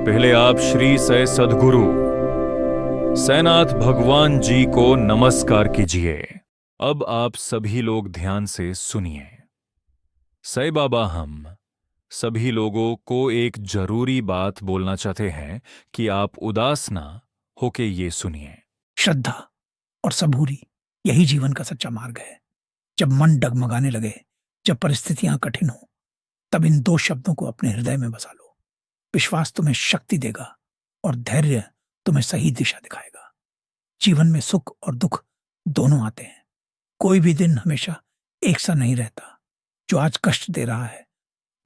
पहले आप श्री सय सद्गुरु सैनाथ भगवान जी को नमस्कार कीजिए। अब आप सभी लोग ध्यान से सुनिए। साईं बाबा हम सभी लोगों को एक जरूरी बात बोलना चाहते हैं कि आप उदास ना होके ये सुनिए। श्रद्धा और सबूरी, यही जीवन का सच्चा मार्ग है। जब मन डगमगाने लगे, जब परिस्थितियां कठिन हो, तब इन दो शब्दों को अपने हृदय में बसा लो। विश्वास तुम्हें शक्ति देगा और धैर्य तुम्हें सही दिशा दिखाएगा। जीवन में सुख और दुख दोनों आते हैं। कोई भी दिन हमेशा एक सा नहीं रहता। जो आज कष्ट दे रहा है,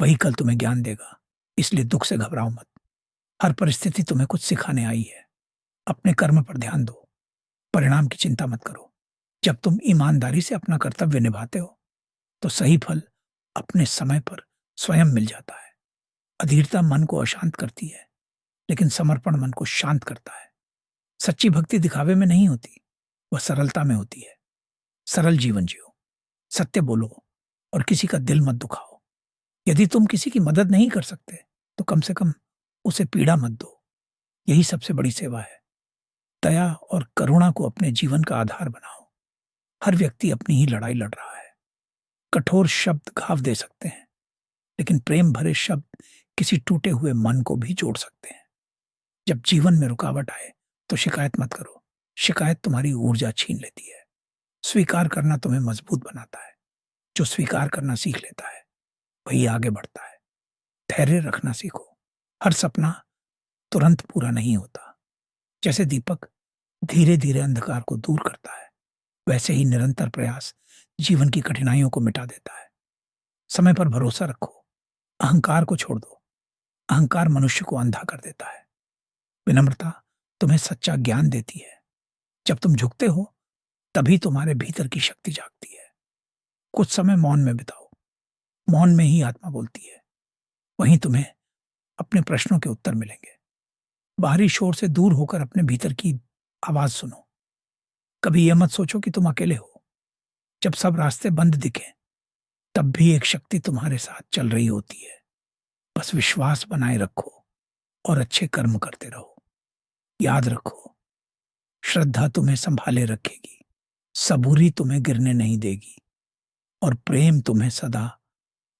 वही कल तुम्हें ज्ञान देगा। इसलिए दुख से घबराओ मत। हर परिस्थिति तुम्हें कुछ सिखाने आई है। अपने कर्म पर ध्यान दो, परिणाम की चिंता मत करो। जब तुम ईमानदारी से अपना कर्तव्य निभाते हो, तो सही फल अपने समय पर स्वयं मिल जाता है। अधीरता मन को अशांत करती है, लेकिन समर्पण मन को शांत करता है। सच्ची भक्ति दिखावे में नहीं होती, वह सरलता में होती है। सरल जीवन जियो, सत्य बोलो और किसी का दिल मत दुखाओ। यदि तुम किसी की मदद नहीं कर सकते, तो कम से कम उसे पीड़ा मत दो। यही सबसे बड़ी सेवा है। दया और करुणा को अपने जीवन का आधार बनाओ। हर व्यक्ति अपनी ही लड़ाई लड़ रहा है। कठोर शब्द घाव दे सकते हैं, लेकिन प्रेम भरे शब्द किसी टूटे हुए मन को भी जोड़ सकते हैं। जब जीवन में रुकावट आए, तो शिकायत मत करो। शिकायत तुम्हारी ऊर्जा छीन लेती है। स्वीकार करना तुम्हें मजबूत बनाता है। जो स्वीकार करना सीख लेता है, वही आगे बढ़ता है। धैर्य रखना सीखो। हर सपना तुरंत पूरा नहीं होता। जैसे दीपक धीरे धीरे अंधकार को दूर करता है, वैसे ही निरंतर प्रयास जीवन की कठिनाइयों को मिटा देता है। समय पर भरोसा रखो। अहंकार को छोड़ दो। अहंकार मनुष्य को अंधा कर देता है। विनम्रता तुम्हें सच्चा ज्ञान देती है। जब तुम झुकते हो, तभी तुम्हारे भीतर की शक्ति जागती है। कुछ समय मौन में बिताओ। मौन में ही आत्मा बोलती है। वहीं तुम्हें अपने प्रश्नों के उत्तर मिलेंगे। बाहरी शोर से दूर होकर अपने भीतर की आवाज सुनो। कभी यह मत सोचो कि तुम अकेले हो। जब सब रास्ते बंद दिखें, तब भी एक शक्ति तुम्हारे साथ चल रही होती है। बस विश्वास बनाए रखो और अच्छे कर्म करते रहो। याद रखो, श्रद्धा तुम्हें संभाले रखेगी, सबूरी तुम्हें गिरने नहीं देगी और प्रेम तुम्हें सदा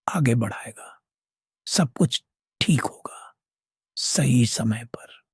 आगे बढ़ाएगा। सब कुछ ठीक होगा, सही समय पर।